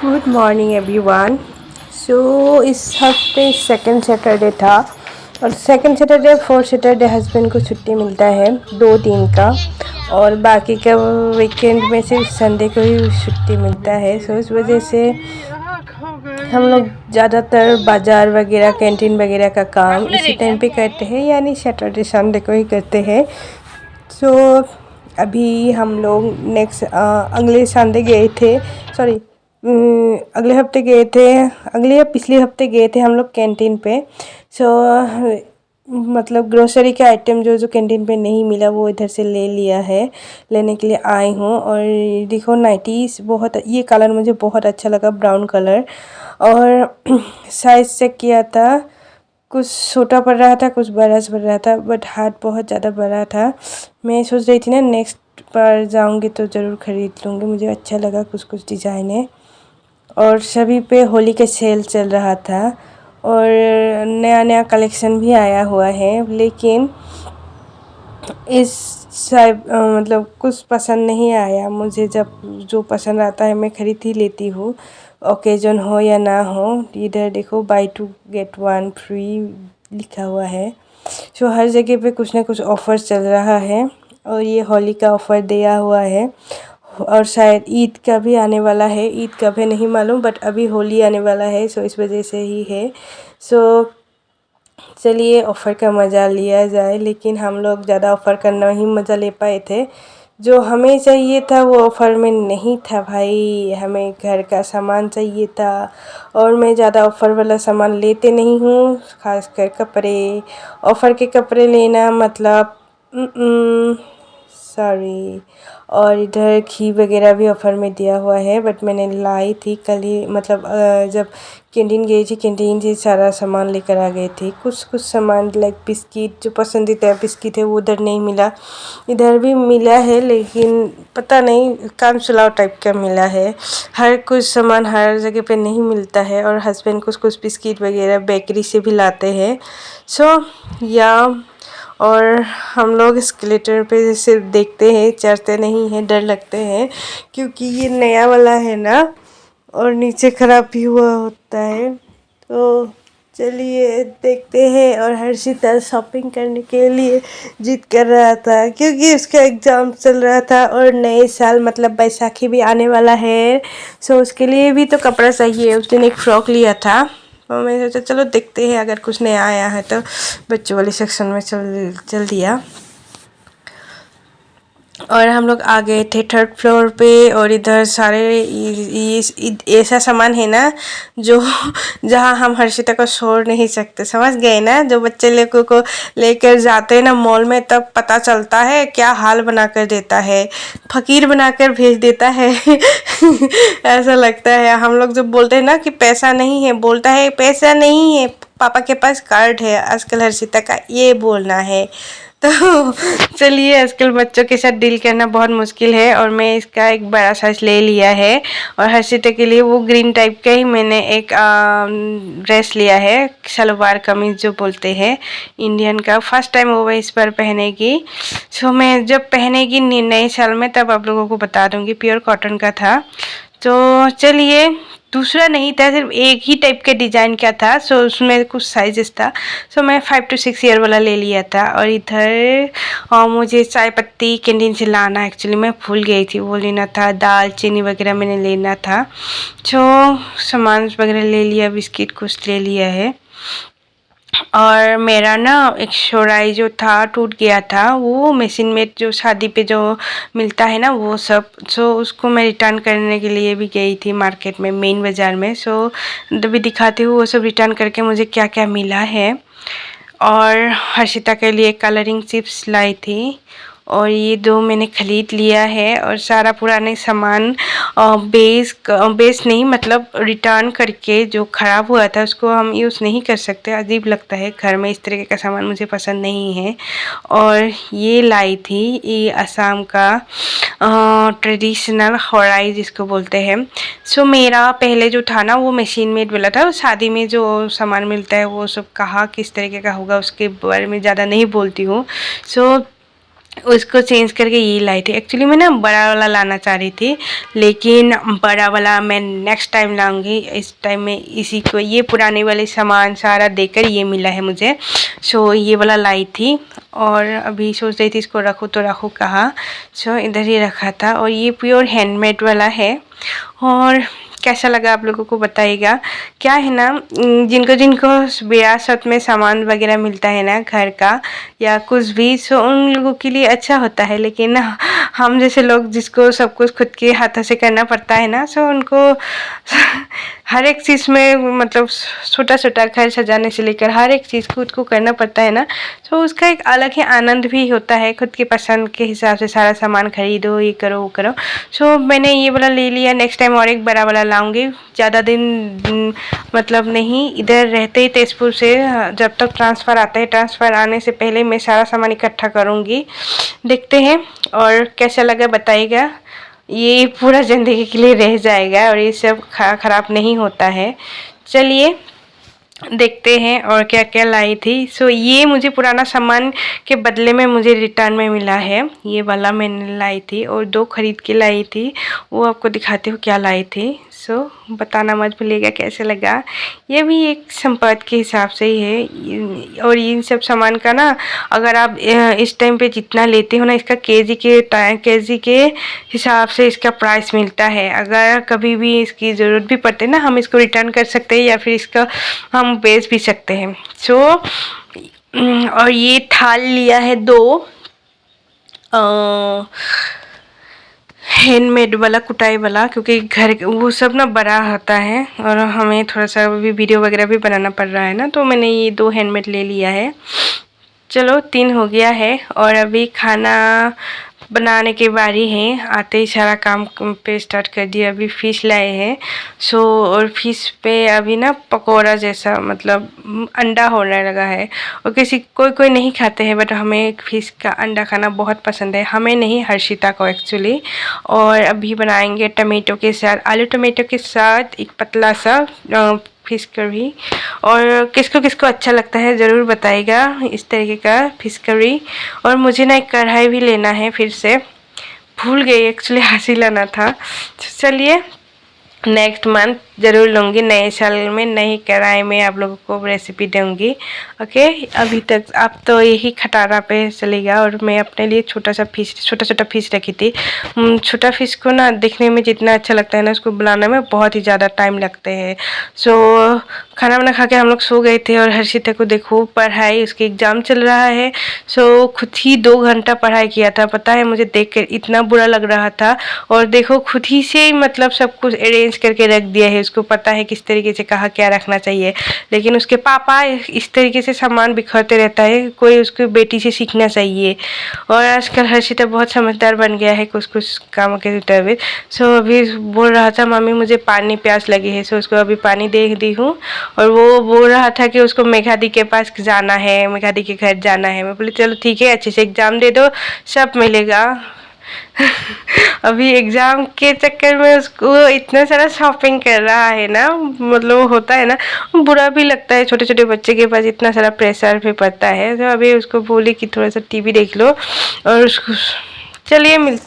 Good morning everyone. सो इस हफ्ते second Saturday था और second Saturday fourth Saturday husband को छुट्टी मिलता है 2 दिन का, और बाकी का वीकेंड में सिर्फ संडे को ही छुट्टी मिलता है। सो इस वजह से हम लोग ज़्यादातर बाज़ार वगैरह कैंटीन वगैरह का काम इसी टाइम पे करते हैं, यानी सैटरडे संडे को ही करते हैं। सो अभी हम लोग नेक्स्ट अगले संडे गए थे, सॉरी अगले हफ्ते गए थे, अगले या पिछले हफ्ते गए थे हम लोग कैंटीन पे। सो मतलब ग्रोसरी के आइटम जो जो कैंटीन पे नहीं मिला वो इधर से ले लिया है, लेने के लिए आई हूँ। और देखो नाइटीज़ बहुत, ये कलर मुझे बहुत अच्छा लगा, ब्राउन कलर। और साइज़ चेक किया था, कुछ छोटा पड़ रहा था कुछ बड़ा पड़ रहा था, बट हाथ बहुत ज़्यादा बड़ा था। मैं सोच रही थी ना नेक्स्ट बार जाऊंगी तो ज़रूर ख़रीद लूँगी, मुझे अच्छा लगा कुछ कुछ डिज़ाइन है। और सभी पे होली के सेल चल रहा था और नया नया कलेक्शन भी आया हुआ है, लेकिन इस मतलब कुछ पसंद नहीं आया मुझे। जब जो पसंद आता है मैं ख़रीद ही लेती हूँ, ओकेजन हो या ना हो। इधर देखो बाय 2 गेट 1 फ्री लिखा हुआ है। सो हर जगह पे कुछ ना कुछ ऑफ़र चल रहा है और ये होली का ऑफ़र दिया हुआ है। और शायद ईद का भी आने वाला है, ईद कब है नहीं मालूम, बट अभी होली आने वाला है, सो इस वजह से ही है। सो चलिए ऑफ़र का मज़ा लिया जाए, लेकिन हम लोग ज़्यादा ऑफ़र का नहीं मज़ा ले पाए थे। जो हमें चाहिए था वो ऑफ़र में नहीं था भाई, हमें घर का सामान चाहिए था। और मैं ज़्यादा ऑफ़र वाला सामान लेते नहीं हूँ, खासकर कपड़े। ऑफ़र के कपड़े लेना मतलब सॉरी। और इधर घी वगैरह भी ऑफ़र में दिया हुआ है, बट मैंने लाई थी कल ही, मतलब जब कैंटीन गई थी, कैंटीन से सारा सामान लेकर आ गई थी। कुछ कुछ सामान लाइक बिस्किट, जो पसंदीदा बिस्किट है वो उधर नहीं मिला, इधर भी मिला है, लेकिन पता नहीं काम चलाओ टाइप का मिला है। हर कुछ सामान हर जगह पे नहीं मिलता है, और हस्बैंड कुछ कुछ बिस्किट वगैरह बेकरी से भी लाते हैं। सो या और हम लोग एस्केलेटर पे सिर्फ देखते हैं, चढ़ते नहीं हैं, डर लगते हैं क्योंकि ये नया वाला है ना, और नीचे ख़राब भी हुआ होता है। तो चलिए देखते हैं। और हर्षिता शॉपिंग करने के लिए जिद कर रहा था क्योंकि उसका एग्ज़ाम चल रहा था और नए साल मतलब बैसाखी भी आने वाला है। सो उसके लिए भी तो कपड़ा चाहिए। उस दिन एक फ़्रॉक लिया था, तो मैं सोचा चलो देखते हैं, अगर कुछ नया आया है तो बच्चों वाले सेक्शन में चल दिया। और हम लोग आ गए थे थर्ड फ्लोर पे, और इधर सारे ऐसा सामान है ना जो जहाँ हम हर्षिता को छोड़ नहीं सकते, समझ गए ना। जो बच्चे लोगों को लेकर जाते हैं ना मॉल में, तब पता चलता है क्या हाल बना कर देता है, फकीर बनाकर भेज देता है। ऐसा लगता है। हम लोग जब बोलते हैं ना कि पैसा नहीं है, बोलता है पैसा नहीं है, पापा के पास कार्ड है। आजकल हर्षिता का ये बोलना है। तो चलिए, आजकल बच्चों के साथ डील करना बहुत मुश्किल है, और मैं इसका एक बड़ा साइज ले लिया है। और हर्षिता के लिए वो ग्रीन टाइप का ही मैंने एक ड्रेस लिया है, सलवार कमीज जो बोलते हैं इंडियन का। फर्स्ट टाइम वो इस पर पहनेगी। सो मैं जब पहनेगी नए साल में तब आप लोगों को बता दूंगी। प्योर कॉटन का था। तो चलिए, दूसरा नहीं था, सिर्फ एक ही टाइप के डिज़ाइन का था। सो उसमें कुछ साइजेस था। सो मैं 5 to 6 ईयर वाला ले लिया था। और इधर मुझे चाय पत्ती कैंटीन से लाना, एक्चुअली मैं भूल गई थी, वो लेना था। दाल चीनी वगैरह मैंने लेना था। सो सामान वगैरह ले लिया, बिस्किट कुछ ले लिया है। और मेरा ना एक शोराई जो था टूट गया था, वो मशीन मेड जो शादी पे जो मिलता है ना वो सब। सो उसको मैं रिटर्न करने के लिए भी गई थी मार्केट में, मेन बाज़ार में। सो अभी दिखाती हूँ वो सब रिटर्न करके मुझे क्या क्या मिला है। और हर्षिता के लिए कलरिंग चिप्स लाई थी, और ये 2 मैंने ख़रीद लिया है। और सारा पुराने सामान बेस नहीं, मतलब रिटर्न करके जो ख़राब हुआ था उसको हम यूज़ नहीं कर सकते, अजीब लगता है घर में, इस तरीके का सामान मुझे पसंद नहीं है। और ये लाई थी, ये असम का ट्रेडिशनल होराई जिसको बोलते हैं। सो मेरा पहले जो था ना वो मशीन मेड वाला था। शादी में जो सामान मिलता है वो सब कहाँ किस तरीके का होगा उसके बारे में ज़्यादा नहीं बोलती हूँ। सो उसको चेंज करके ये लाई थी। एक्चुअली मैं ना बड़ा वाला लाना चाह रही थी, लेकिन बड़ा वाला मैं नेक्स्ट टाइम लाऊंगी। इस टाइम में इसी को ये पुराने वाले सामान सारा देकर ये मिला है मुझे, सो ये वाला लाई थी। और अभी सोच रही थी इसको रखूँ तो रखूँ कहाँ, सो इधर ही रखा था। और ये प्योर हैंडमेड वाला है। और कैसा लगा आप लोगों को बताइएगा। क्या है ना, जिनको जिनको विरासत में सामान वगैरह मिलता है ना घर का या कुछ भी, सो उन लोगों के लिए अच्छा होता है। लेकिन हम जैसे लोग जिसको सब कुछ खुद के हाथों से करना पड़ता है ना, सो उनको हर एक चीज़ में मतलब छोटा छोटा घर सजाने से लेकर हर एक चीज़ खुद को करना पड़ता है ना, तो उसका एक अलग ही आनंद भी होता है। खुद की पसंद के हिसाब से सारा सामान खरीदो, ये करो वो करो। सो मैंने ये वाला ले लिया। नेक्स्ट टाइम और एक बड़ा वाला लाऊंगी। ज़्यादा दिन मतलब नहीं, इधर रहते ही तेजपुर से जब तक ट्रांसफ़र आता है, ट्रांसफ़र आने से पहले मैं सारा सामान इकट्ठा करूँगी। देखते हैं और कैसा लगा बताइएगा। ये पूरा ज़िंदगी के लिए रह जाएगा और ये सब ख़राब नहीं होता है। चलिए देखते हैं और क्या क्या लाई थी। सो ये मुझे पुराना सामान के बदले में मुझे रिटर्न में मिला है। ये वाला मैंने लाई थी और 2 खरीद के लाई थी, वो आपको दिखाती हूँ क्या लाई थी। सो बताना मत भूलिएगा कैसे लगा। ये भी एक संपत्ति के हिसाब से ही है। और इन सब सामान का ना, अगर आप इस टाइम पे जितना लेते हो ना, इसका केजी के हिसाब से इसका प्राइस मिलता है। अगर कभी भी इसकी ज़रूरत भी पड़ती है ना, हम इसको रिटर्न कर सकते हैं या फिर इसका हम बेच भी सकते हैं। सो और ये थाल लिया है 2 हैंडमेड वाला, कुटाई वाला, क्योंकि घर वो सब ना बड़ा होता है और हमें थोड़ा सा भी वीडियो वगैरह भी बनाना पड़ रहा है ना, तो मैंने ये 2 हैंडमेड ले लिया है। चलो 3 हो गया है और अभी खाना बनाने की बारी है। आते ही सारा काम पे स्टार्ट कर दिया। अभी फ़िश लाए हैं, सो और फ़िश पे अभी ना पकौड़ा जैसा मतलब अंडा होने लगा है। और कोई कोई नहीं खाते हैं, बट हमें फ़िश का अंडा खाना बहुत पसंद है। हमें नहीं, हर्षिता को एक्चुअली। और अभी बनाएंगे टमेटो के साथ, आलू टमेटो के साथ एक पतला सा फ़िश करी। और किसको किसको अच्छा लगता है ज़रूर बताइएगा इस तरीके का फ़िश करी। और मुझे ना एक कढ़ाई भी लेना है, फिर से भूल गई एक्चुअली, हासिल लाना था। चलिए नेक्स्ट मंथ ज़रूर लूँगी, नए साल में नई कढ़ाई में आप लोगों को रेसिपी दूँगी। ओके, अभी तक आप तो यही खटारा पे चलेगा। और मैं अपने लिए छोटा छोटा फिश रखी थी। छोटा फिश को ना देखने में जितना अच्छा लगता है ना, उसको बनाने में बहुत ही ज़्यादा टाइम लगते हैं। सो खाना वाना खा के हम लोग सो गए थे और हर्षिता को देखो पढ़ाई, उसके एग्ज़ाम चल रहा है। सो खुद ही 2 घंटा पढ़ाई किया था। पता है मुझे देख कर इतना बुरा लग रहा था। और देखो खुद ही से मतलब सब कुछ अरेंज करके रख दिया है। उसको पता है किस तरीके से कहाँ क्या रखना चाहिए। लेकिन उसके पापा इस तरीके से सामान बिखरते रहता है। कोई उसकी बेटी से सीखना चाहिए। और आजकल हर्षिता बहुत समझदार बन गया है कुछ कुछ कामों के मुताबिक। सो अभी बोल रहा था मम्मी मुझे पानी प्यास लगी है। सो उसको अभी पानी दे दी हूँ। और वो बोल रहा था कि उसको मेघा दी के पास जाना है, मेघा दी के घर जाना है। मैं बोली चलो ठीक है, अच्छे से एग्ज़ाम दे दो, सब मिलेगा। अभी एग्ज़ाम के चक्कर में उसको इतना सारा शॉपिंग कर रहा है ना, मतलब होता है ना, बुरा भी लगता है। छोटे छोटे बच्चे के पास इतना सारा प्रेशर भी पड़ता है। तो अभी उसको बोली कि थोड़ा सा टीवी देख लो और उसको, चलिए मिल